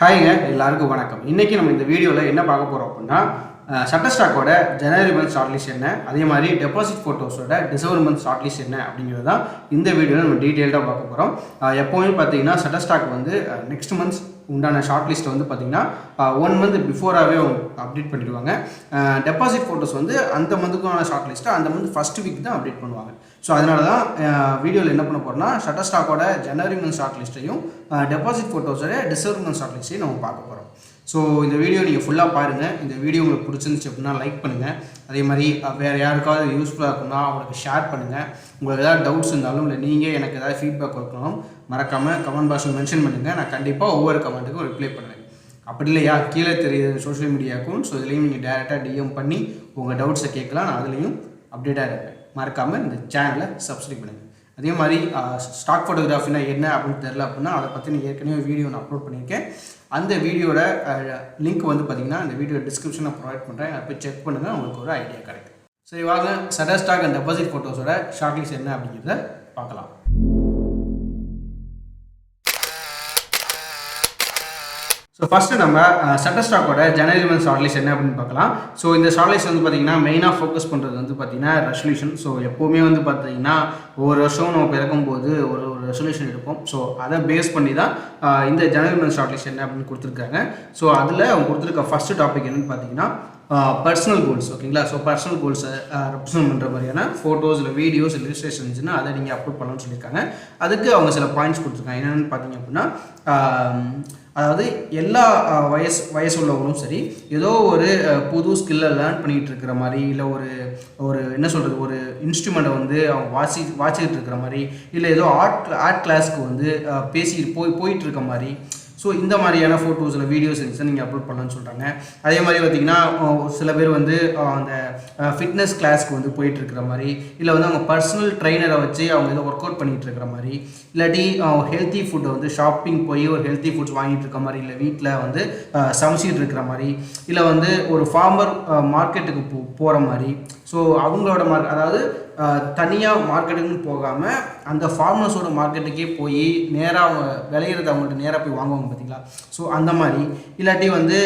ஹாய்ங்க எல்லாருக்கும் வணக்கம். இன்றைக்கி நம்ம இந்த வீடியோவில் என்ன பார்க்க போகிறோம் அப்படின்னா ஷட்டர்ஸ்டாக்கோட ஜனவரி மந்த் ஷார்ட் லிஸ்ட் என்ன, அதே மாதிரி டெபாசிட் ஃபோட்டோஸோட டிசம்பர் மந்த் ஷார்ட் லிஸ்ட் என்ன அப்படிங்கிறது தான் இந்த வீடியோவில் நம்ம டீட்டெயில்டாக பார்க்க போகிறோம். எப்போவுமே பார்த்தீங்கன்னா ஷட்டர்ஸ்டாக் வந்து நெக்ஸ்ட் மந்த்ஸ் உண்டான ஷார்ட் லிஸ்ட்டை வந்து பார்த்திங்கன்னா 1 மந்த் பிஃபோராகவே அப்டேட் பண்ணிடுவாங்க. டெபாசிட் ஃபோட்டோஸ் வந்து அந்த மந்த்துக்கான ஷார்ட் லிஸ்ட்டை அந்த மந்த் ஃபஸ்ட் வீக் தான் அப்டேட் பண்ணுவாங்க. ஸோ அதனால தான் வீடியோவில் என்ன பண்ண போகிறோம்னா ஷட்டர்ஸ்டாக்கோட ஜனவரி மந்த் ஷார்ட் லிஸ்ட்டையும் டெபாசிட் ஃபோட்டோஸோட டிசம்பர் மந்த் ஷார்ட் லிஸ்ட்டையும் நம்ம பார்க்க போகிறோம். ஸோ இந்த வீடியோ நீங்கள் ஃபுல்லாக பாருங்கள். இந்த வீடியோ உங்களுக்கு பிடிச்சிருந்துச்சு அப்படின்னா லைக் பண்ணுங்கள். அதே மாதிரி வேறு யாருக்காவது யூஸ்ஃபுல்லாக இருக்குன்னா அவங்களுக்கு ஷேர் பண்ணுங்கள். உங்களுக்கு ஏதாவது டவுட்ஸ் இருந்தாலும் இல்லை நீங்கள் எனக்கு ஏதாவது ஃபீட்பேக் கொடுக்கணும் மறக்காமல் கமெண்ட் பாக்ஸில் மென்ஷன் பண்ணுங்கள். நான் கண்டிப்பாக ஒவ்வொரு கமெண்ட்டுக்கும் ரிப்ளை பண்ணுவேன். அப்படி இல்லையா கீழே தெரியுது சோஷியல் மீடியா அக்கௌண்ட். ஸோ இதுலேயும் நீங்கள் டேரெக்டாக டிஎம் பண்ணி உங்கள் டவுட்ஸை கேட்கலாம். நான் அதுலேயும் அப்டேட்டாக இருப்பேன். மறக்காமல் இந்த சேனலை சப்ஸ்கிரைப் பண்ணுங்கள். அதே மாதிரி ஸ்டாக் ஃபோட்டோகிராஃபினா என்ன அப்படின்னு தெரில அப்படின்னா அதை பற்றி நான் ஏற்கனவே வீடியோ நான் அப்லோட் பண்ணியிருக்கேன். அந்த வீடியோட லிங்க் வந்து பார்த்திங்கன்னா அந்த வீடியோ டிஸ்கிரிப்ஷனில் ப்ரொவைட் பண்ணுறேன். அதை போய் செக் பண்ணுங்கள், உங்களுக்கு ஒரு ஐடியா கிடைக்கும். சரி வாங்க ஷட்டர்ஸ்டாக் அண்ட் டெபாசிட் ஃபோட்டோஸோட ஷார்ட் லிஸ்ட் என்ன அப்படிங்கிறத பார்க்கலாம். ஸோ ஃபஸ்ட்டு நம்ம ஷட்டர்ஸ்டாக்கோட ஜனவரி மந்த் ஷார்ட் லிஸ்ட் என்ன அப்படின்னு பார்க்கலாம். ஸோ இந்த ஷார்ட் லிஸ்ட் வந்து பார்த்திங்கன்னா மெயினாக ஃபோக்கஸ் பண்ணுறது வந்து பார்த்திங்கன்னா ரெசல்யூஷன். ஸோ எப்போவுமே வந்து பார்த்திங்கன்னா ஒவ்வொரு வருஷம் நம்ம பிறக்கும்போது ஒரு ரெசல்யூஷன் எடுப்போம். ஸோ அதை பேஸ் பண்ணி தான் இந்த ஜனவரி மந்த் ஷார்ட் லிஸ்ட் என்ன அப்படின்னு கொடுத்துருக்காங்க. ஸோ அதில் அவங்க கொடுத்துருக்க ஃபஸ்ட்டு டாபிக் என்னென்னு பார்த்தீங்கன்னா பர்சனல் கோல்ஸ். ஓகேங்களா. ஸோ பர்சனல் கோல்ஸை ரெப்ரசன்ட் பண்ணுற மாதிரியான ஃபோட்டோஸ் இல்லை வீடியோஸ் இல்லுஸ்ட்ரேஷன்ஸ்னு அதை நீங்கள் அப்லோட் பண்ணலாம்னு சொல்லியிருக்காங்க. அதுக்கு அவங்க சில பாயிண்ட்ஸ் கொடுத்துருக்காங்க. என்னென்னு பார்த்தீங்க அப்படின்னா அதாவது எல்லா வயசு உள்ளவங்களும் சரி ஏதோ ஒரு புது ஸ்கில்லை லேர்ன் பண்ணிகிட்டு இருக்கிற மாதிரி இல்லை ஒரு என்ன சொல்கிறது ஒரு இன்ஸ்ட்ருமெண்ட்டை வந்து அவங்க வாசிக்கிட்டு இருக்கிற மாதிரி இல்லை ஏதோ ஆர்ட் கிளாஸ்க்கு வந்து போயிட்டு இருக்க மாதிரி. ஸோ இந்த மாதிரியான ஃபோட்டோஸில் வீடியோஸ் இருந்துச்சுன்னா நீங்கள் அப்லோட் பண்ணலான்னு சொல்கிறாங்க. அதே மாதிரி பார்த்திங்கன்னா சில பேர் வந்து அந்த ஃபிட்னஸ் கிளாஸ்க்கு வந்து போயிட்டுருக்கிற மாதிரி இல்லை வந்து அவங்க பர்சனல் ட்ரைனரை வச்சு அவங்க ஏதோ ஒர்க் அவுட் பண்ணிகிட்டு இருக்கிற மாதிரி இல்லாட்டி ஹெல்த்தி ஃபுட்டை வந்து ஷாப்பிங் போய் ஒரு ஹெல்த்தி ஃபுட்ஸ் வாங்கிட்டு இருக்க மாதிரி இல்லை வீட்டில் வந்து சமைச்சிட்டு இருக்கிற மாதிரி இல்லை வந்து ஒரு ஃபார்மர் மார்க்கெட்டுக்கு போகிற மாதிரி. ஸோ அவங்களோட அதாவது தனியாக மார்க்கெட்டுக்குன்னு போகாமல் அந்த ஃபார்மர்ஸோட மார்க்கெட்டுக்கே போய் நேராக அவங்க விளையிறது அவங்கள்ட்ட நேராக போய் வாங்குவாங்க பார்த்தீங்களா. ஸோ அந்த மாதிரி இல்லாட்டி வந்து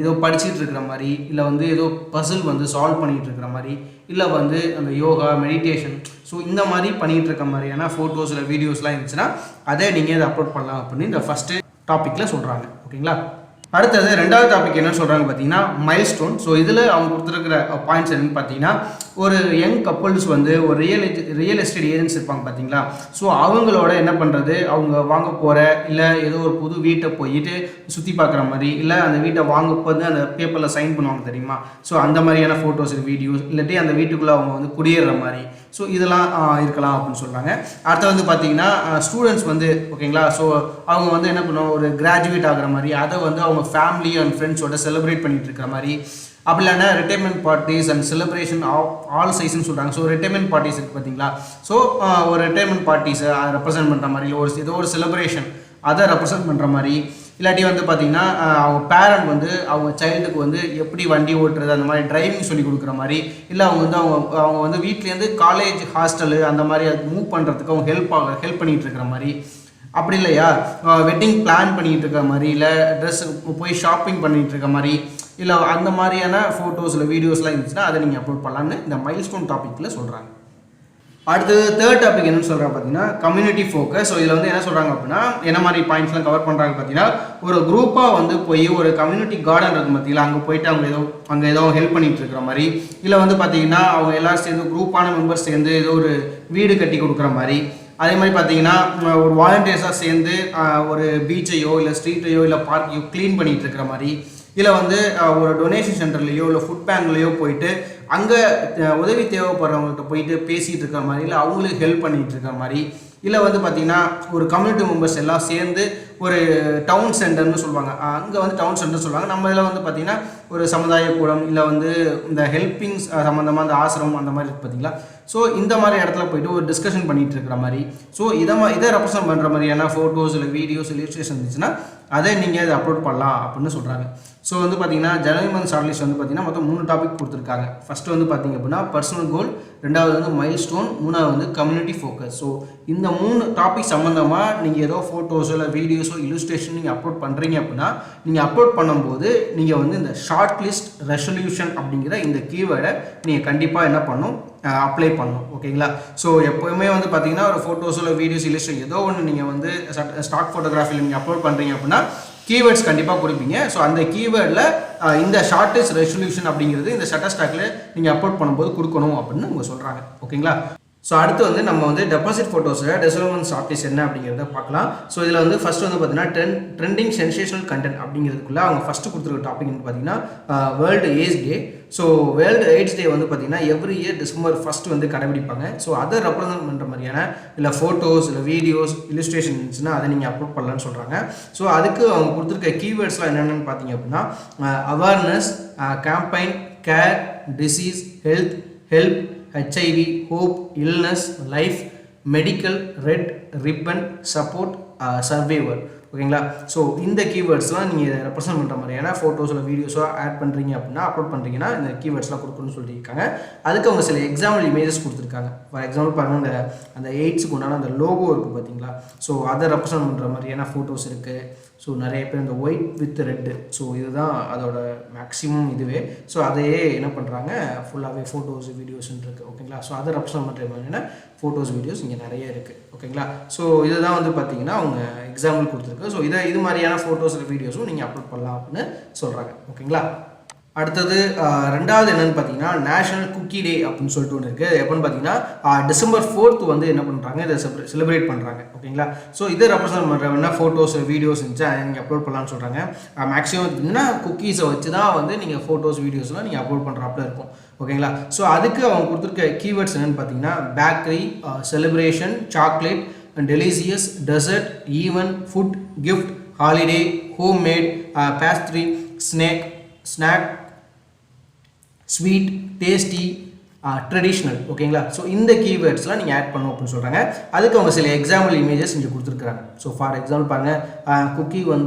ஏதோ படிச்சுட்டு இருக்கிற மாதிரி இல்லை வந்து ஏதோ பசில் வந்து சால்வ் பண்ணிகிட்டு இருக்கிற மாதிரி இல்லை வந்து அந்த யோகா மெடிடேஷன் ஸோ இந்த மாதிரி பண்ணிகிட்டு இருக்க மாதிரியான ஃபோட்டோஸ் இல்லை வீடியோஸ்லாம் இருந்துச்சுன்னா அதை நீங்கள் இதை அப்லோட் பண்ணலாம் அப்படின்னு இந்த ஃபஸ்ட்டு டாப்பிக்கில் சொல்கிறாங்க. ஓகேங்களா. அடுத்தது ரெண்டாவது டாபிக் என்ன சொல்கிறாங்க பார்த்தீங்கன்னா மைல்ஸ்டோன். ஸோ இதில் அவங்க கொடுத்துருக்கிற பாயிண்ட்ஸ் என்னன்னு பார்த்தீங்கன்னா ஒரு யங் கப்புள்ஸ் வந்து ஒரு ரியல் எஸ்டேட் ஏஜென்ட்ஸ் இருப்பாங்க பார்த்தீங்களா. ஸோ அவங்களோட என்ன பண்ணுறது அவங்க வாங்க போகிற இல்லை ஏதோ ஒரு புது வீட்டை போயிட்டு சுற்றி பார்க்குற மாதிரி இல்லை அந்த வீட்டை வாங்க போது அந்த பேப்பரில் சைன் பண்ணுவாங்க தெரியுமா. ஸோ அந்த மாதிரியான ஃபோட்டோஸ் வீடியோஸ் இல்லாட்டி அந்த வீட்டுக்குள்ளே அவங்க வந்து குடியேற மாதிரி. ஸோ இதெல்லாம் இருக்கலாம் அப்படின்னு சொல்கிறாங்க. அடுத்து வந்து பார்த்திங்கன்னா ஸ்டூடெண்ட்ஸ் வந்து ஓகேங்களா. ஸோ அவங்க வந்து என்ன பண்ணுவாங்க ஒரு கிராஜுவேட் ஆகிற மாதிரி அதை வந்து அவங்க ஃபேமிலி அண்ட் ஃப்ரெண்ட்ஸோட செலிப்ரேட் பண்ணிகிட்டு இருக்கிற மாதிரி. அப்படி இல்லைன்னா retirement parties and celebration all சைஸ்ன்னு சொல்கிறாங்க. ஸோ ரிட்டைர்மெண்ட் பார்ட்டிஸ் இருக்குது பார்த்தீங்களா. ஸோ ஒரு ரிட்டைர்மெண்ட் பார்ட்டிஸை ரெப்ரசென்ட் பண்ணுற மாதிரி இல்லை ஏதோ ஒரு செலிப்ரேஷன் அதை ரெப்ரசென்ட் பண்ணுற மாதிரி. இல்லாட்டி வந்து பார்த்திங்கன்னா அவங்க பேரண்ட் வந்து அவங்க சைல்டுக்கு வந்து எப்படி வண்டி ஓட்டுறது அந்த மாதிரி டிரைவிங் சொல்லி கொடுக்குற மாதிரி இல்லை அவங்க வந்து வீட்லேருந்து காலேஜ் ஹாஸ்டலு அந்த மாதிரி அது மூவ் பண்ணுறதுக்கு அவங்க ஹெல்ப் பண்ணிகிட்டு இருக்கிற மாதிரி. அப்படி இல்லையா வெட்டிங் பிளான் பண்ணிகிட்டு இருக்கிற மாதிரி இல்லை ட்ரெஸ் போய் ஷாப்பிங் பண்ணிகிட்டு இருக்க மாதிரி இல்லை அந்த மாதிரியான ஃபோட்டோஸ் இல்லை வீடியோஸ்லாம் இருந்துச்சுன்னா அதை நீங்கள் அப்லோட் பண்ணலான்னு இந்த மைல்ஸ்டோன் டாப்பிக்கில் சொல்கிறாங்க. அடுத்தது தேர்ட் டாபிக் என்னன்னு சொல்கிறாங்க பார்த்தீங்கன்னா கம்யூனிட்டி ஃபோக்கஸ். ஸோ இதில் வந்து என்ன சொல்கிறாங்க அப்படின்னா என்ன மாதிரி பாயிண்ட்ஸ்லாம் கவர் பண்ணுறாங்க பார்த்தீங்கன்னா ஒரு குரூப்பாக வந்து போய் ஒரு கம்யூனிட்டி கார்டன் இருக்குது பார்த்தீங்களா. அங்கே போயிட்டு அங்கே ஏதோ ஹெல்ப் பண்ணிகிட்டு இருக்கிற மாதிரி இல்லை வந்து பார்த்தீங்கன்னா அவங்க எல்லோரும் சேர்ந்து குரூப்பான மெம்பர்ஸ் சேர்ந்து ஏதோ ஒரு வீடு கட்டி கொடுக்குற மாதிரி. அதே மாதிரி பார்த்தீங்கன்னா ஒரு வாலண்டியர்ஸாக சேர்ந்து ஒரு பீச்சையோ இல்லை ஸ்ட்ரீட்டையோ இல்லை பார்க்கையோ க்ளீன் பண்ணிகிட்டு இருக்கிற மாதிரி இல்லை வந்து ஒரு டொனேஷன் சென்டர்லேயோ இல்லை ஃபுட் பேங்க்லேயோ போயிட்டு அங்கே உதவி தேவைப்படுறவங்கள்ட்ட போயிட்டு பேசிகிட்டு இருக்கிற மாதிரி இல்லை அவங்களுக்கு ஹெல்ப் பண்ணிகிட்டு இருக்கிற மாதிரி. இல்லை வந்து பார்த்திங்கன்னா ஒரு கம்யூனிட்டி மெம்பர்ஸ் எல்லாம் சேர்ந்து ஒரு டவுன் சென்டர்னு சொல்லுவாங்க. அங்கே வந்து டவுன் சென்டர் சொல்லுவாங்க. நம்ம இதில் வந்து பார்த்திங்கன்னா ஒரு சமுதாய கூடம் இல்லை வந்து இந்த ஹெல்பிங்ஸ் சம்மந்தமாக அந்த ஆசிரமம் அந்த மாதிரி இருக்குது பார்த்திங்களா. ஸோ இந்த மாதிரி இடத்துல போய்ட்டு ஒரு டிஸ்கஷன் பண்ணிகிட்டு இருக்கிற மாதிரி. ஸோ இதை ரெப்ரசென்ட் பண்ணுற மாதிரியான ஃபோட்டோஸ் இல்லை வீடியோஸ் இல்லுஸ்ட்ரேஷன் இருந்துச்சுன்னா அதை நீங்கள் அதை அப்லோட் பண்ணலாம் அப்படின்னு சொல்கிறாங்க. ஸோ வந்து பார்த்தீங்கன்னா ஜனவரி மந்த் ஷார்ட் லிஸ்ட் வந்து பார்த்தீங்கன்னா மொத்தம் 3 டாபிக் கொடுத்துருக்காங்க. ஃபஸ்ட்டு வந்து பார்த்தீங்க அப்படின்னா பர்சனல் கோல், ரெண்டாவது வந்து மைல் ஸ்டோன், மூணாவது வந்து கம்யூனிட்டி ஃபோக்கஸ். ஸோ இந்த 3 டாபிக் சம்மந்தமாக நீங்கள் ஏதோ ஃபோட்டோஸோ இல்லை வீடியோஸோ இல்லுஸ்ட்ரேஷன் நீங்கள் அப்லோட் பண்ணுறீங்க அப்படின்னா நீங்கள் அப்லோட் பண்ணும்போது நீங்கள் வந்து இந்த ஷார்ட் லிஸ்ட் ரெசல்யூஷன் அப்படிங்கிற இந்த கீவேர்டை நீங்கள் கண்டிப்பாக என்ன பண்ணணும், அப்ளை பண்ணணும். ஓகேங்களா? ஸோ எப்போயுமே வந்து பார்த்தீங்கன்னா ஒரு ஃபோட்டோஸோ இல்லை வீடியோஸ் இல்லுஸ்ட்ரேஷன் ஏதோ ஒன்று நீங்கள் வந்து ஸ்டாக் ஃபோட்டோகிராஃபியில் நீங்கள் அப்லோட் பண்ணுறீங்க அப்படின்னா கீவேர்ட்ஸ் கண்டிப்பாக கொடுப்பீங்க. ஸோ அந்த கீவேர்டில் இந்த ஷார்ட்டஸ்ட் ரெசல்யூஷன் அப்படிங்கிறது இந்த ஷட்டர்ஸ்டாக்கில் நீங்கள் அப்லோட் பண்ணும்போது கொடுக்கணும் அப்படின்னு அவங்க சொல்கிறாங்க. ஓகேங்களா? ஸோ அடுத்து வந்து நம்ம வந்து டெபாசிட் ஃபோட்டோஸில் டெவலப்மெண்ட் ஷார்ட் என்ன அப்படிங்கிறத பார்க்கலாம். ஸோ இதில் வந்து ஃபஸ்ட்டு வந்து பார்த்தீங்கன்னா ட்ரெண்டிங் சென்சேஷனல் கண்டென்ட் அப்படிங்கிறதுக்குள்ள அவங்க ஃபஸ்ட்டு கொடுத்துருக்க டாபிக் வந்து பார்த்தீங்கன்னா வேர்ல்டு ஏஜ் டே. ஸோ வேர்ல்டு எய்ட்ஸ் டே வந்து பார்த்தீங்கன்னா எவ்ரி இயர் December 1 வந்து கடைபிடிப்பாங்க. ஸோ அதை ரெப்ரசன்ட் பண்ணுற மாதிரியான இல்லை ஃபோட்டோஸ் இல்லை வீடியோஸ் இல்லுஸ்ட்ரேஷன் இருந்துச்சுன்னா அதை நீங்கள் அப்லோட் பண்ணலான்னு சொல்கிறாங்க. ஸோ அதுக்கு அவங்க கொடுத்துருக்க கீவேர்ட்ஸ்லாம் என்னென்னு பார்த்தீங்க அப்படின்னா awareness, campaign, care, disease, help, HIV, hope, illness, life, medical, red, ribbon, support, survivor. ஓகேங்களா? ஸோ இந்த கீவேர்ட்ஸ்லாம் நீங்கள் ரெப்ரசன்ட் பண்ணுற மாதிரியான ஃபோட்டோஸோ வீடியோஸோ ஆட் பண்ணுறீங்க அப்படின்னா அப்லோட் பண்ணுறீங்கன்னா இந்த கீவேர்ட்ஸ்லாம் கொடுக்கணும்னு சொல்லியிருக்காங்க. அதுக்கு அவங்க சில எக்ஸாம்பிள் இமேஜஸ் கொடுத்துருக்காங்க. ஃபார் எக்ஸாம்பிள் பாருங்கள், அந்த எய்ட்ஸுக்கு உண்டான அந்த லோகோ இருக்குது பார்த்தீங்களா? ஸோ அதை ரெப்ரசன்ட் பண்ணுற மாதிரியான ஃபோட்டோஸ் இருக்குது. ஸோ நிறைய பேர் இந்த ஒயிட் வித் ரெட்டு, ஸோ இதுதான் அதோட மேக்ஸிமம் இதுவே. ஸோ அதையே என்ன பண்ணுறாங்க, ஃபுல்லாகவே ஃபோட்டோஸ் வீடியோஸ்ன்னு இருக்குது. ஓகேங்களா? ஸோ அதை ரெப்ரசன்ட் பண்ணுற மாதிரியான ஃபோட்டோஸ் வீடியோஸ் இங்கே நிறைய இருக்குது. ஓகேங்களா? ஸோ இதுதான் வந்து பார்த்தீங்கன்னா அவங்க எக்ஸாம்பிள் கொடுத்துருக்கு. ஸோ இது மாதிரியான ஃபோட்டோஸ் வீடியோஸும் நீங்கள் அப்லோட் பண்ணலாம் அப்படின்னு சொல்கிறாங்க. ஓகேங்களா? அடுத்தது ரெண்டாவது என்னென்னு பார்த்தீங்கன்னா நேஷனல் குக்கி டே அப்படின்னு சொல்லிட்டு ஒன்று இருக்குது. எப்போன்னு பார்த்தீங்கன்னா December 4 வந்து என்ன பண்ணுறாங்க, இதை செலிப்ரேட் பண்ணுறாங்க. ஓகேங்களா? ஸோ இதை ரெப்ரசன்ட் பண்ணுறவங்கன்னா ஃபோட்டோஸ் வீடியோஸ் இருந்துச்சு அதை நீங்கள் அப்லோட் பண்ணலான்னு சொல்கிறாங்க. மேக்ஸிமம் பார்த்தீங்கன்னா குக்கீஸை வச்சு தான் வந்து நீங்கள் ஃபோட்டோஸ் வீடியோஸ்லாம் நீங்கள் அப்லோட் பண்ணுறாப்புல இருக்கும். ஓகேங்களா? ஸோ அதுக்கு அவங்க கொடுத்துருக்க கீவேர்ட்ஸ் என்னென்னு பார்த்தீங்கன்னா bakery, celebration, chocolate, delicious, dessert, even, food, gift, holiday, homemade, pastry, snack, sweet, tasty, traditional. ஓகேங்களா? ஸோ இந்த கீவேர்ட்ஸ்லாம் நீங்கள் ஆட் பண்ணணும் அப்படின்னு சொல்கிறாங்க. அதுக்கு அவங்க சில எக்ஸாம்பிள் இமேஜஸ் இங்கே கொடுத்துருக்குறாங்க. ஸோ ஃபார் எக்ஸாம்பிள் பாருங்கள்,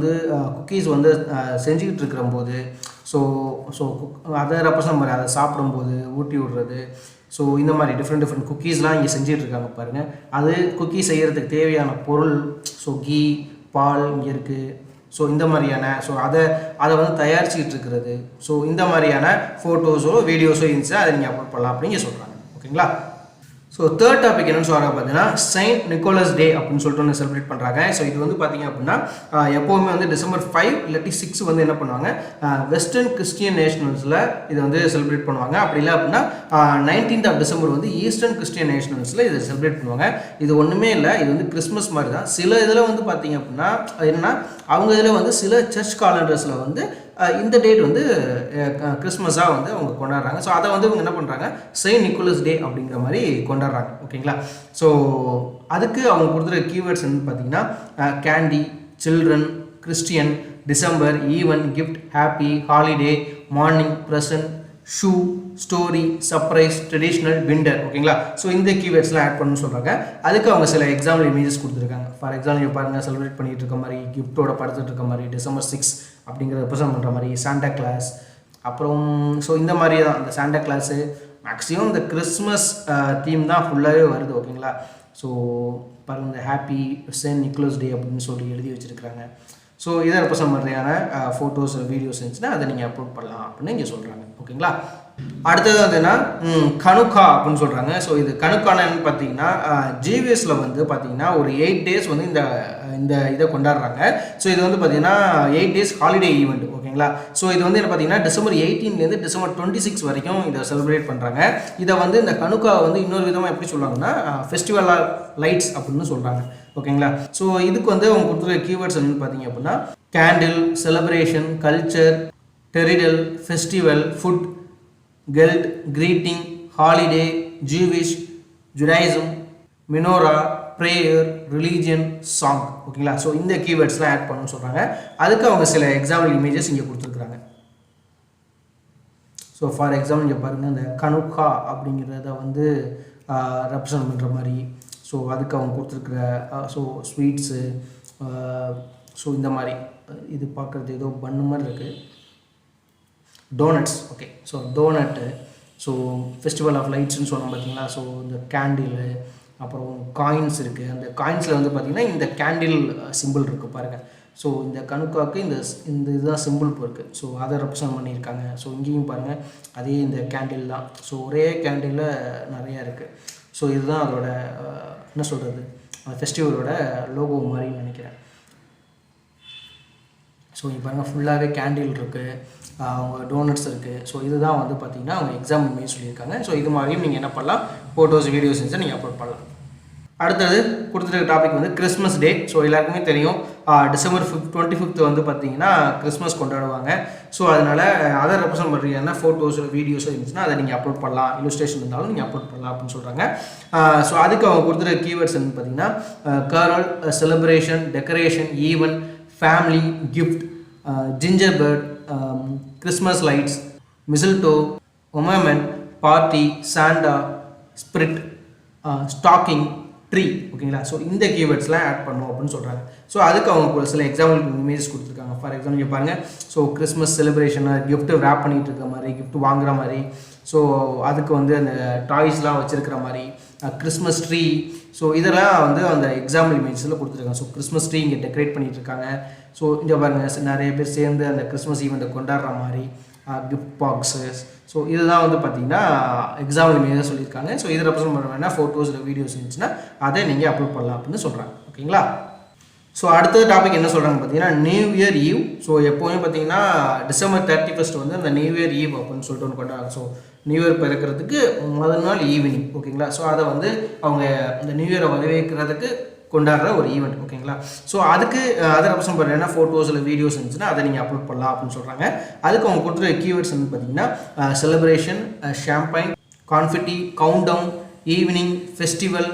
குக்கீஸ் வந்து செஞ்சுக்கிட்டு இருக்கிறம்போது ஸோ அதை ரெப்ரசன்ட் பண்ணி அதை சாப்பிடும்போது ஊட்டி விடுறது. ஸோ இந்த மாதிரி டிஃப்ரெண்ட் குக்கீஸ்லாம் இங்கே செஞ்சுட்டு இருக்காங்க பாருங்கள். அது குக்கீ செய்கிறதுக்கு தேவையான பொருள், ஸோ கீ, பால் இங்கே இருக்குது. ஸோ இந்த மாதிரியான அதை வந்து தயாரிச்சுக்கிட்டு இருக்கிறது. ஸோ இந்த மாதிரியான ஃபோட்டோஸோ வீடியோஸோ இருந்துச்சுன்னா அதை நீங்கள் அப்லோட் பண்ணலாம் அப்படின்னு சொல்கிறாங்க. ஓகேங்களா? ஸோ தேர்ட் டாபிக் என்னென்னு சொல்கிறாங்க பார்த்தீங்கன்னா செயின்ட் நிக்கோலஸ் டே அப்படின்னு சொல்லிட்டு ஒன்று செலிப்ரேட் பண்ணுறாங்க. ஸோ இது வந்து பார்த்தீங்க அப்படின்னா எப்போவுமே வந்து December 5 இல்லாட்டி 6 வந்து என்ன பண்ணுவாங்க, வெஸ்டர்ன் கிறிஸ்டியன் நேஷனல்ஸில் இதை வந்து செலிப்ரேட் பண்ணுவாங்க. அப்படி இல்லை அப்படின்னா 19th of December வந்து ஈஸ்டர்ன் கிறிஸ்டியன் நேஷனல்ஸில் இதை செலிப்ரேட் பண்ணுவாங்க. இது ஒன்றுமே இல்லை, இது வந்து கிறிஸ்மஸ் மாதிரி தான். சில இதில் வந்து பார்த்தீங்க அப்படின்னா என்னென்னா அவங்க இதில் வந்து சில சர்ச் காலண்டர்ஸில் வந்து இந்த டேட் வந்து கிறிஸ்மஸாக வந்து அவங்க கொண்டாடுறாங்க. ஸோ அதை வந்து இவங்க என்ன பண்ணுறாங்க, செயின்ட் நிக்கோலஸ் டே அப்படிங்கிற மாதிரி கொண்டாடுறாங்க. ஓகேங்களா? ஸோ அதுக்கு அவங்க கொடுத்துருக்க கீவேர்ட்ஸ் என்னன்னு பார்த்தீங்கன்னா candy, children, Christian, December, even, gift, happy, holiday, morning, present, shoe, story, surprise, traditional, winter. ஓகேங்களா? ஸோ இந்த கீவேர்ட்ஸ்லாம் ஆட் பண்ணணும்னு சொல்கிறாங்க. அதுக்கு அவங்க சில எக்ஸாம்பிள் இமேஜஸ் கொடுத்துருக்காங்க. ஃபார் எக்ஸாம்பிள் பாருங்கள், செலிப்ரேட் பண்ணிகிட்டு இருக்க மாதிரி, கிஃப்ட்டோட படுத்துட்டு இருக்க மாதிரி, December 6 அப்படிங்கிறத ரெப்ரசன்ட் பண்ணுற மாதிரி, சாண்டா கிளாஸ், அப்புறம் ஸோ இந்த மாதிரி தான் இந்த சாண்டா கிளாஸு மேக்ஸிமம் இந்த கிறிஸ்மஸ் தீம் தான் ஃபுல்லாகவே வருது. ஓகேங்களா? ஸோ பாருங்கள், இந்த ஹாப்பி செயின்ட் நிக்கோலஸ் டே அப்படின்னு சொல்லி எழுதி வச்சுருக்கிறாங்க. ஸோ இதை ரெப்ரசன்ட் பண்ணுறதுக்கான ஃபோட்டோஸ் வீடியோஸ் இருந்துச்சுன்னா அதை நீங்கள் அப்லோட் பண்ணலாம் அப்படின்னு இங்கே சொல்கிறாங்க. ஓகேங்களா? அடுத்தது வந்துன்னா கனுக்கா அப்படின்னு சொல்கிறாங்க. ஸோ இது கனுக்கானன்னு பார்த்தீங்கன்னா ஜிவிஎஸில் வந்து பார்த்தீங்கன்னா ஒரு 8 days வந்து இந்த இதை கொண்டாடுறாங்க. ஸோ இது வந்து பார்த்தீங்கன்னா 8 days ஹாலிடே ஈவெண்ட். ஓகேங்களா? ஸோ இது வந்து என்ன பார்த்தீங்கன்னா December 18 December 26 வரைக்கும் இதை செலிப்ரேட் பண்ணுறாங்க. இதை வந்து இந்த கனுக்கா வந்து இன்னொரு விதமாக எப்படி சொல்கிறாங்கன்னா ஃபெஸ்டிவல் ஆஃப் லைட்ஸ் அப்படின்னு சொல்கிறாங்க. ஓகேங்களா? ஸோ இதுக்கு வந்து அவங்க கொடுத்துருக்க கீவேர்ட்ஸ் என்னன்னு பார்த்தீங்க அப்படின்னா candle, celebration, culture, dreidel, festival, food, gelt, greeting, holiday, Jewish, Judaism, menorah, prayer, religion, song. ஓகேங்களா? ஸோ இந்த கீவேர்ட்ஸ்லாம் ஆட் பண்ணணும்னு சொல்கிறாங்க. அதுக்கு அவங்க சில எக்ஸாம்பிள் இமேஜஸ் இங்கே கொடுத்துருக்குறாங்க. ஸோ ஃபார் எக்ஸாம்பிள் இங்கே பாருங்கள், இந்த கனுக்கா அப்படிங்கிறத வந்து ரெப்ரசன்ட் பண்ணுற மாதிரி. ஸோ அதுக்கு அவங்க கொடுத்துருக்குற ஸோ ஸ்வீட்ஸு, ஸோ இந்த மாதிரி இது பார்க்குறது ஏதோ பண்ணு மாதிரி இருக்குது, doughnuts. Okay, so doughnut, so festival of லைட்ஸ்னு சொன்னோம் பார்த்தீங்களா. ஸோ இந்த கேண்டில், அப்புறம் காயின்ஸ் இருக்குது. அந்த காயின்ஸில் வந்து பார்த்திங்கன்னா இந்த கேண்டில் சிம்பிள் இருக்குது பாருங்கள். ஸோ இந்த கணுக்காக்கு இந்த இதுதான் சிம்பிள் இருக்குது. ஸோ அதை ரெப்ரசன்ட் பண்ணியிருக்காங்க. ஸோ இங்கேயும் பாருங்கள் அதே இந்த கேண்டில் தான். ஸோ ஒரே கேண்டிலில் நிறையா இருக்குது. ஸோ இதுதான் அதோட என்ன சொல்கிறது, ஃபெஸ்டிவலோட லோகோ மாதிரின்னு நினைக்கிறேன். ஸோ இங்கே பாருங்கள் ஃபுல்லாகவே கேண்டில் இருக்குது, அவங்க டோனட்ஸ் இருக்குது. ஸோ இதுதான் வந்து பார்த்திங்கன்னா அவங்க எக்ஸாம் இமேஜ் சொல்லியிருக்காங்க. ஸோ இது மாதிரியும் நீங்கள் என்ன பண்ணலாம், ஃபோட்டோஸ் வீடியோஸ் இருந்துச்சு நீங்கள் அப்லோட் பண்ணலாம். அடுத்தது கொடுத்துருக்க டாபிக் வந்து கிறிஸ்மஸ் டே. ஸோ எல்லாருக்குமே தெரியும் டிசம்பர் 25 வந்து பார்த்திங்கன்னா கிறிஸ்மஸ் கொண்டாடுவாங்க. ஸோ அதனால் அதை ரெப்ரசன்ட் பண்ணுறீங்கன்னா ஃபோட்டோஸோ வீடியோஸோ இருந்துச்சுன்னா அதை நீங்கள் அப்லோட் பண்ணலாம், இல்லுஸ்ட்ரேஷன் இருந்தாலும் நீங்கள் அப்லோட் பண்ணலாம் அப்படின்னு சொல்கிறாங்க. ஸோ அதுக்கு அவங்க கொடுத்துருக்க கீவேர்ட்ஸ் வந்து பார்த்திங்கன்னா carol, celebration, decoration, event, family, gift, gingerbread, Christmas lights, mistletoe, ornament, party, Santa, spirit, stocking, tree. ஓகேங்களா. ஸோ இந்த கீவேர்ட்ஸ்லாம் ஆட் பண்ணும் அப்படின்னு சொல்கிறாங்க. ஸோ அதுக்கு அவங்க சில எக்ஸாம்பிள் இமேஜஸ் கொடுத்துருக்காங்க. ஃபார் எக்ஸாம்பிள் இங்கே பாருங்கள், ஸோ கிறிஸ்மஸ் செலிப்ரேஷனை கிஃப்ட்டு ரேப் பண்ணிகிட்டு இருக்க மாதிரி, கிஃப்ட் வாங்குற மாதிரி, ஸோ அதுக்கு வந்து அந்த டாய்ஸ்லாம் வச்சுருக்கிற மாதிரி, கிறிஸ்மஸ் ட்ரீ. ஸோ இதெல்லாம் வந்து அந்த எக்ஸாம்பிள் இமேஜஸில் கொடுத்துருக்காங்க. ஸோ கிறிஸ்மஸ் ட்ரீ இங்கே டெக்கரேட் பண்ணிகிட்டு இருக்காங்க. ஸோ இங்கே பாருங்கள் நிறைய பேர் சேர்ந்து அந்த கிறிஸ்மஸ் ஈவெண்ட்டை கொண்டாடுற மாதிரி, கிஃப்ட் பாக்ஸஸ். ஸோ இதுதான் வந்து பார்த்திங்கன்னா எக்ஸாம்பிள் இமேஜாக சொல்லியிருக்காங்க. ஸோ இதை ரெப்ரசன்ட் பண்ண வேணால் ஃபோட்டோஸ் இல்லை வீடியோஸ் இருந்துச்சுன்னா அதை நீங்கள் அப்லோட் பண்ணலாம் அப்படின்னு சொல்கிறாங்க. ஓகேங்களா. ஸோ அடுத்த டாபிக் என்ன சொல்கிறாங்க பார்த்தீங்கன்னா நியூ இயர் ஈவ். ஸோ எப்போவுமே பார்த்தீங்கன்னா டிசம்பர் 31 வந்து அந்த நியூ இயர் ஈவ் அப்படின்னு சொல்லிட்டு ஒன்று கொண்டாடுறாங்க. ஸோ நியூ இயர் பிறக்கிறதுக்கு முதல் நாள் ஈவினிங். ஓகேங்களா. ஸோ அதை வந்து அவங்க இந்த நியூ இயரை வரவேற்கிறதுக்கு கொண்டாடுற ஒரு ஈவெண்ட். ஓகேங்களா. ஸோ அதுக்கு அதை ரெப்ரசன்ட் பண்ணுறேன்னா ஃபோட்டோஸ் இல்லை வீடியோஸ் இருந்துச்சுன்னா அதை நீங்கள் அப்லோட் பண்ணலாம் அப்படின்னு சொல்கிறாங்க. அதுக்கு அவங்க கொடுத்துருக்க கீவேர்ட்ஸ் வந்து பார்த்தீங்கன்னா celebration, champagne, confetti, countdown, evening, festival,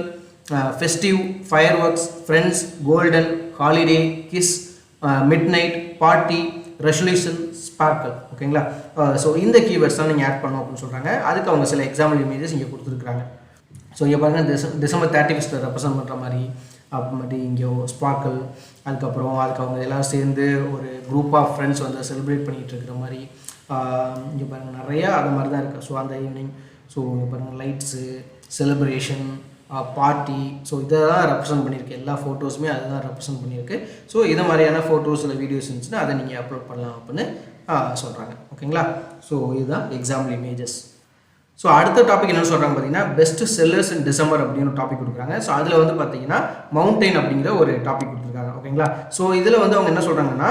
festive, fireworks, friends, golden, holiday, kiss, midnight, party, resolution, sparkle. ஓகேங்களா. ஸோ இந்த கீவேர்ட்ஸ் தான் நீங்கள் ஆட் பண்ணணும் அப்படின்னு சொல்கிறாங்க. அதுக்கு அவங்க சில எக்ஸாம்பிள் இமேஜஸ் இங்கே கொடுத்துருக்குறாங்க. ஸோ இங்கே பாருங்கள் டிசம்பர் 31 ரெப்ரசன்ட் பண்ணுற மாதிரி, அப்புறமேட்டு இங்கே ஸ்பார்க்கல், அதுக்கப்புறம் அதுக்கு அவங்க எல்லாம் சேர்ந்து ஒரு குரூப் ஆஃப் ஃப்ரெண்ட்ஸ் வந்து செலிப்ரேட் பண்ணிகிட்டு இருக்கிற மாதிரி, இங்கே பாருங்கள் நிறையா அது மாதிரி தான் இருக்குது. ஸோ அந்த ஈவினிங், ஸோ இங்கே பாருங்கள் லைட்ஸு, செலிப்ரேஷன், பார்ட்டி. ஸோ இதெல்லாம் ரெப்ரசன்ட் பண்ணியிருக்கு. எல்லா ஃபோட்டோஸுமே அதுதான் ரெப்ரசன்ட் பண்ணியிருக்கு. ஸோ இது மாதிரியான ஃபோட்டோஸ் இல்லை வீடியோஸ் இருந்துச்சுன்னா அதை நீங்கள் அப்லோட் பண்ணலாம் அப்படின்னு சொல்கிறாங்க. ஓகேங்களா. ஸோ இதுதான் எக்ஸாம்பிள் இமேஜஸ். ஸோ அடுத்த டாபிக் என்ன சொல்கிறாங்க பார்த்தீங்கன்னா பெஸ்ட் செல்லர்ஸ் இன் டிசம்பர் அப்படின்னு ஒரு டாபிக் கொடுக்குறாங்க. ஸோ அதில் வந்து பார்த்தீங்கன்னா மவுண்டைன் அப்படிங்கிற ஒரு டாபிக் கொடுத்துருக்காங்க. ஓகேங்களா. ஸோ இதில் வந்து அவங்க என்ன சொல்கிறாங்கன்னா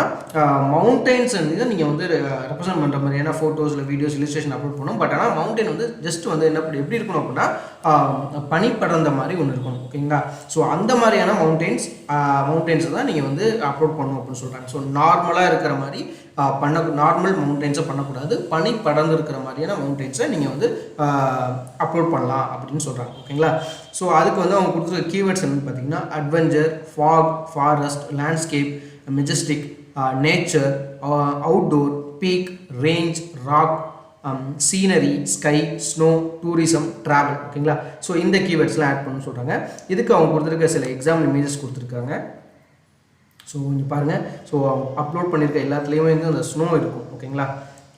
மவுண்டைன்ஸ் வந்து நீங்கள் வந்து ரெப்ரசன்ட் பண்ணுற மாதிரியான ஃபோட்டோஸ் இல்லை வீடியோஸ் இல்லுஸ்ட்ரேஷன் அப்லோட் பண்ணணும். பட் ஆனால் மவுண்டைன் வந்து ஜஸ்ட் வந்து எப்படி இருக்கணும் அப்படின்னா பனி படர்ந்த மாதிரி ஒன்று இருக்கணும். ஓகேங்களா. ஸோ அந்த மாதிரியான மவுண்டைன்ஸை தான் நீங்கள் வந்து அப்லோட் பண்ணணும் அப்படின்னு சொல்கிறாங்க. ஸோ நார்மலாக இருக்கிற மாதிரி நார்மல் மவுண்டைன்ஸை பண்ணக்கூடாது, பனி படர்ந்து இருக்கிற மாதிரியான மவுண்டைன்ஸை நீங்கள் வந்து அப்லோட் பண்ணலாம் அப்படின்னு சொல்கிறாங்க. ஓகேங்களா. ஸோ அதுக்கு வந்து அவங்க கொடுத்துருக்க கீவேர்ட்ஸ் என்னன்னு பார்த்தீங்கன்னா adventure, fog, forest, landscape, majestic, nature, outdoor, peak, range, rock, scenery, sky, snow, tourism, travel. ஓகேங்களா. ஸோ இந்த கீவேர்ட்ஸ்லாம் ஆட் பண்ணணும்னு சொல்கிறாங்க. இதுக்கு அவங்க கொடுத்துருக்க சில எக்ஸாம்பிள் இமேஜஸ் கொடுத்துருக்காங்க. ஸோ இங்கே பாருங்கள், ஸோ அப்லோட் பண்ணியிருக்க எல்லாத்துலேயுமே வந்து அந்த ஸ்னோ இருக்கும். ஓகேங்களா.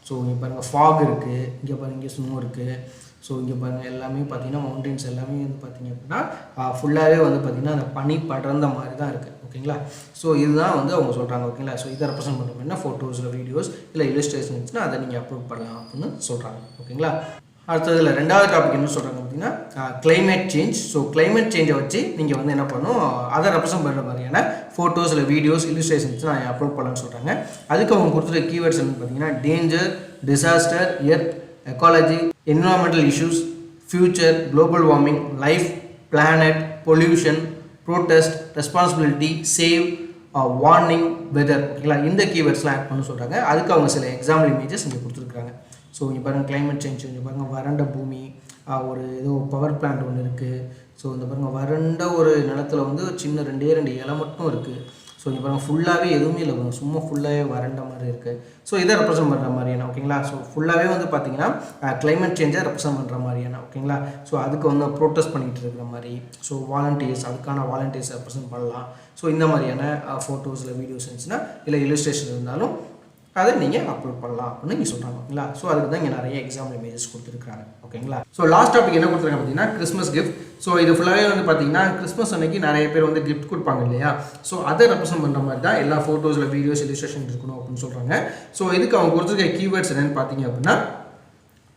ஸோ இங்கே பாருங்கள் ஃபாக் இருக்குது, இங்கே பாருங்கள் இங்கே ஸ்னோ இருக்குது. ஸோ இங்கே பாருங்கள் எல்லாமே பார்த்தீங்கன்னா மவுண்டன்ஸ் எல்லாமே வந்து பார்த்திங்க அப்படின்னா ஃபுல்லாகவே வந்து பார்த்திங்கன்னா அந்த பனி படர்ந்த மாதிரி தான் இருக்குது. ஓகேங்களா. ஸோ இதுதான் வந்து அவங்க சொல்கிறாங்க. ஓகேங்களா. ஸோ இதை ரெப்ரசன்ட் பண்ணுற மாதிரினா ஃபோட்டோஸ் இல்லை வீடியோஸ் இல்லை இல்லுஸ்ட்ரேஷன் இருந்துச்சுன்னா அதை நீங்கள் அப்லோட் பண்ணலாம் அப்படின்னு சொல்கிறாங்க. ஓகேங்களா. அடுத்ததில் ரெண்டாவது டாபிக் என்ன சொல்கிறாங்க பார்த்தீங்கன்னா கிளைமேட் சேஞ்ச். ஸோ கிளைமேட் சேஞ்சை வச்சு நீங்கள் வந்து என்ன பண்ணணும், அதை ரெப்ரசன்ட் பண்ணுற மாதிரியான ஃபோட்டோஸ் இல்லை வீடியோஸ் இல்லுஸ்ட்ரேஷன்ஸ் நான் அப்லோட் பண்ணலான்னு சொல்கிறாங்க. அதுக்கு அவங்க கொடுத்துருக்க கீவேர்ட்ஸ் என்னன்னு பார்த்தீங்கன்னா danger, disaster, earth, ecology, environmental issues, future, global warming, life, planet, pollution, protest, responsibility, save, warning, weather. ஓகேங்களா. இந்த கீவேர்ட்ஸ்லாம் ஆட் பண்ண சொல்கிறாங்க. அதுக்கு அவங்க சில எக்ஸாம்பிள் இமேஜஸ் இங்கே கொடுத்துருக்காங்க. ஸோ இங்கே பாருங்கள் கிளைமேட் சேஞ்ச், இங்கே பாருங்கள் வறண்ட பூமி, ஒரு ஏதோ பவர் பிளான்ட் ஒன்று இருக்குது. ஸோ இந்த பாருங்கள் வறண்ட ஒரு நிலத்தில் வந்து சின்ன 2 இலை மட்டும் இருக்குது. ஸோ இங்கே பாருங்கள் ஃபுல்லாகவே எதுவுமே இல்லை பாருங்கள், சும்மா ஃபுல்லாகவே வறண்ட மாதிரி இருக்குது. ஸோ இதை ரெப்ரசென்ட் பண்ணுற மாதிரியான ஓகேங்களா. ஸோ ஃபுல்லாகவே வந்து பார்த்தீங்கன்னா கிளைமேட் சேஞ்சை ரெப்ரசென்ட் பண்ணுற மாதிரியான ஓகேங்களா. ஸோ அதுக்கு வந்து ப்ரோட்டஸ்ட் பண்ணிகிட்டு இருக்கிற மாதிரி, ஸோ வாலண்டியர்ஸ் அதுக்கான வாலண்டியர்ஸ் ரெப்ரசென்ட் பண்ணலாம். ஸோ இந்த மாதிரியான ஃபோட்டோஸில் வீடியோஸ் இருந்துச்சுன்னா இல்லை இல்லுஸ்ட்ரேஷன் இருந்தாலும் அதை நீங்கள் அப்லோட் பண்ணலாம் அப்படின்னு நீங்கள் சொல்கிறாங்க ஓகேங்களா. ஸோ அதுக்கு தான் இங்கே நிறைய எக்ஸாம்பிள் இமேஜஸ் கொடுத்துருக்காங்க ஓகேங்களா. ஸோ லாஸ்ட் டாபிக் என்ன கொடுத்துருக்காங்க பார்த்தீங்கன்னா கிறிஸ்மஸ் கிஃப்ட். ஸோ இது ஃபுல்லாகவே வந்து பார்த்தீங்கன்னா கிறிஸ்மஸ் அன்னைக்கு நிறைய பேர் வந்து கிஃப்ட் கொடுப்பாங்க இல்லையா. ஸோ அதை ரெப்ரசென்ட் பண்ணுற மாதிரி தான் எல்லா ஃபோட்டோஸில் வீடியோஸ் இல்லுஸ்ட்ரேஷன் இருக்கணும் அப்படின்னு சொல்கிறாங்க. ஸோ இதுக்கு அவங்க கொடுத்துருக்க கீவேர்ட்ஸ் என்னென்னு பார்த்தீங்க அப்படின்னா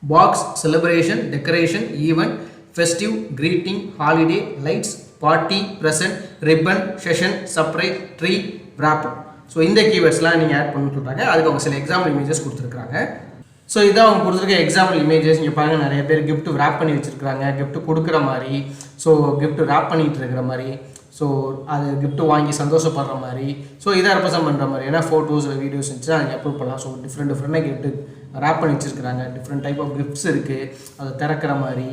box, celebration, decoration, event, festive, greeting, holiday, lights, party, present, ribbon, session, surprise, tree, wrap. So இந்த கீவேர்ட்ஸ்லாம் நீங்கள் ஆட் பண்ணி சொல்கிறாங்க. அதுக்கு அவங்க சில எக்ஸாம்பிள் இமேஜஸ் கொடுத்துருக்காங்க. ஸோ இதான் அவங்க கொடுத்துருக்க எக்ஸாம்பிள் இமேஜஸ். இங்கே பாருங்கள் நிறைய பேர் கிஃப்ட் wrap பண்ணி வச்சுருக்காங்க, கிஃப்ட் கொடுக்குற மாதிரி, ஸோ கிஃப்ட் wrap பண்ணிகிட்டு இருக்கிற மாதிரி, ஸோ அது கிஃப்ட் வாங்கி சந்தோஷப்படுற மாதிரி, ஸோ இதை ரெப்ரசென்ட் பண்ணுற மாதிரி ஏன்னா ஃபோட்டோஸ் வீடியோஸ் இருந்துச்சுன்னா அதை அப்லோட் பண்ணலாம். ஸோ டிஃப்ரெண்டாக கிஃப்ட் wrap பண்ணி வச்சுருக்காங்க, டிஃப்ரெண்ட் டைப் ஆஃப் கிஃப்ட்ஸ் இருக்குது, அதை திறக்கிற மாதிரி.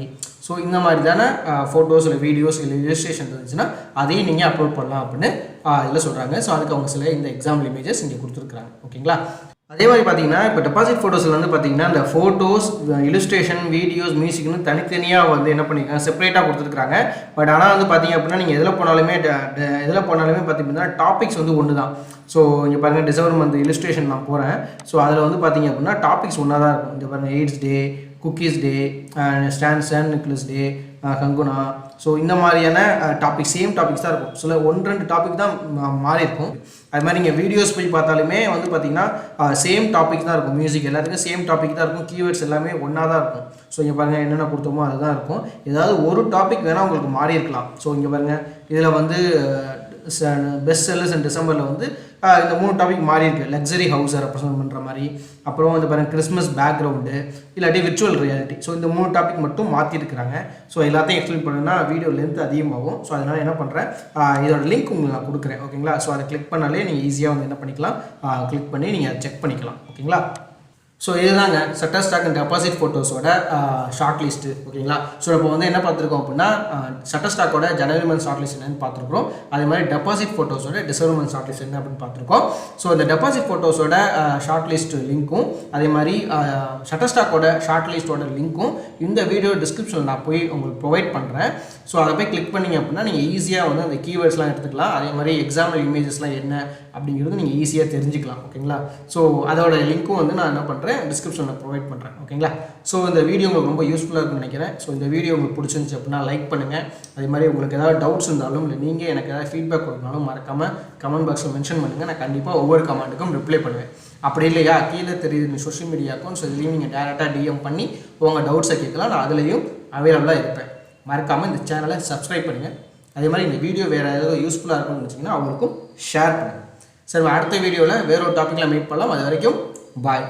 ஸோ இந்த மாதிரி தானே ஃபோட்டோஸ் இல்லை வீடியோஸ் இல்லை இல்லுஸ்ட்ரேஷன் இருந்துச்சுன்னா அதையும் நீங்கள் அப்லோட் பண்ணலாம் அப்படின்னு இதில் சொல்கிறாங்க. ஸோ அதுக்கு அவங்க சில இந்த எக்ஸாம்பிள் இமேஜஸ் இங்கே கொடுத்துருக்குறாங்க ஓகேங்களா. அதே மாதிரி பார்த்தீங்கன்னா இப்போ டெபாசிட் ஃபோட்டோஸில் வந்து பார்த்தீங்கன்னா இந்த ஃபோட்டோஸ், இல்லுஸ்ட்ரேஷன், வீடியோஸ், மியூசிக்னு தனித்தனியாக வந்து என்ன பண்ணியிருக்காங்க செப்பரேட்டாக கொடுத்துருக்காங்க. பட் ஆனால் வந்து பார்த்தீங்க அப்படின்னா நீங்கள் எதில் போனாலுமே பார்த்தீங்கன்னா டாபிக்ஸ் வந்து ஒன்று தான். ஸோ இங்கே பாருங்கள் டிசம்பர் மந்த் இல்லுஸ்ட்ரேஷன் நான் போகிறேன். ஸோ அதில் வந்து பார்த்தீங்க அப்படின்னா டாபிக்ஸ் ஒன்றா தான் இருக்கும். இங்கே பாருங்கள் எய்ட்ஸ் டே, குக்கீஸ் டே, ஸ்டான் நிக்லஸ் டே, கங்குனா. ஸோ இந்த மாதிரியான சேம் டாபிக்ஸ் தான் இருக்கும். சில 1-2 டாபிக் தான் மாறி இருக்கும். அது மாதிரி நீங்கள் வீடியோஸ் போய் பார்த்தாலுமே வந்து பார்த்தீங்கன்னா சேம் டாபிக் தான் இருக்கும். மியூசிக் எல்லாத்துக்கும் சேம் டாபிக் தான் இருக்கும். கீவேர்ட்ஸ் எல்லாமே ஒன்றா தான் இருக்கும். ஸோ இங்கே பாருங்கள் என்னென்ன கொடுத்தோமோ அதுதான் இருக்கும். ஏதாவது ஒரு டாபிக் வேணால் உங்களுக்கு மாறி இருக்கலாம். ஸோ இங்கே பாருங்கள் இதில் வந்து பெஸ்ட் செல்லர்ஸ் அண்ட் டிசம்பரில் வந்து இந்த 3 டாபிக் மாறி இருக்குது. லக்ஸரி ஹவுஸை ரெப்ரசென்ட் பண்ணுற மாதிரி, அப்புறம் வந்து பாருங்கள் கிறிஸ்மஸ் பேக்ரவுண்டு, இல்லாட்டி விர்ச்சுவல் ரியாலிட்டி. ஸோ இந்த 3 டாபிக் மட்டும் மாற்றிருக்கிறாங்க. ஸோ எல்லாத்தையும் எக்ஸ்பிளைன் பண்ணுன்னா வீடியோ லென்த் அதிகமாகும். ஸோ அதனால் என்ன பண்ணுறேன், இதோட லிங்க் உங்களுக்கு நான் கொடுக்குறேன் ஓகேங்களா. ஸோ அதை கிளிக் பண்ணாலே நீங்கள் ஈஸியாக வந்து என்ன பண்ணிக்கலாம், கிளிக் பண்ணி நீங்கள் அதை செக் பண்ணிக்கலாம் ஓகேங்களா. ஸோ இதுதாங்க சட்டர்ஸ்டாக் அண்ட் டெபாசிட் ஃபோட்டோஸோட ஷார்ட் லிஸ்ட்டு ஓகேங்களா. ஸோ இப்போ வந்து என்ன பார்த்துருக்கோம் அப்படின்னா சட்டர்ஸ்டாக்கோட ஜனவரி மந்த் ஷார்ட் லிஸ்ட் என்னன்னு பார்த்துருக்கோம். அதே மாதிரி டெபாசிட் ஃபோட்டோஸோட டிசம்பர் மந்த் ஷார்ட் லிஸ்ட் என்ன அப்படின்னு பார்த்துருக்கோம். ஸோ இந்த டெபாசிட் ஃபோட்டோஸோட ஷார்ட் லிஸ்ட் லிங்க்கும் அதே மாதிரி சட்டர்ஸ்டாக்கோட ஷார்ட் லிஸ்ட்டோட லிங்க்கும் இந்த வீடியோ டிஸ்கிரிப்ஷனில் நான் போய் உங்களுக்கு ப்ரொவைட் பண்ணுறேன். ஸோ அதை போய் கிளிக் பண்ணிங்க அப்படின்னா நீங்கள் ஈஸியாக வந்து அந்த கீவேர்ட்ஸ்லாம் எடுத்துக்கலாம். அதே மாதிரி எக்ஸாம்பிள் இமேஜஸ்லாம் என்ன அப்படிங்கிறது நீங்கள் ஈஸியாக தெரிஞ்சுக்கலாம் ஓகேங்களா. ஸோ அதோட லிங்க்கும் வந்து நான் என்ன பண்ணுறேன் டிஸ்கிரிப்ஷனில் ப்ரொவைட் பண்ணுறேன் ஓகேங்களா. ஸோ இந்த வீடியோ உங்களுக்கு ரொம்ப யூஸ்ஃபுல்லாக இருக்குன்னு நினைக்கிறேன். ஸோ இந்த வீடியோ உங்களுக்கு பிடிச்சிருந்துச்சு அப்படின்னா லைக் பண்ணுங்கள். அதே மாதிரி உங்களுக்கு ஏதாவது டவுட்ஸ் இருந்தாலும் இல்லை நீங்கள் எனக்கு ஏதாவது ஃபீட்பேக் கொடுக்கனாலும் மறக்காமல் கமெண்ட் பாக்ஸில் மென்ஷன் பண்ணுங்கள். நான் கண்டிப்பாக ஒவ்வொரு கமெண்ட்டுக்கும் ரிப்ளை பண்ணுவேன். அப்படி இல்லையா கீழே தெரியுது சோஷியல் மீடியா அக்கௌண்ட்ஸ், இதுலேயும் நீங்கள் டேரெக்டாக டிஎம் பண்ணி உங்கள் டவுட்ஸை கேட்கலாம். நான் அதுலேயும் அவைலபிளாக இருப்பேன். மறக்காமல் இந்த சேனலை சப்ஸ்கிரைப் பண்ணுங்கள். அதே மாதிரி இந்த வீடியோ வேறு ஏதாவது யூஸ்ஃபுல்லாக இருக்கும்னு நினச்சிங்கன்னா அவங்களுக்கும் ஷேர் பண்ணுங்கள். சரி அடுத்த வீடியோவில் வேற ஒரு டாப்பிக்கில் மீட் பண்ணலாம். அது வரைக்கும் பாய்.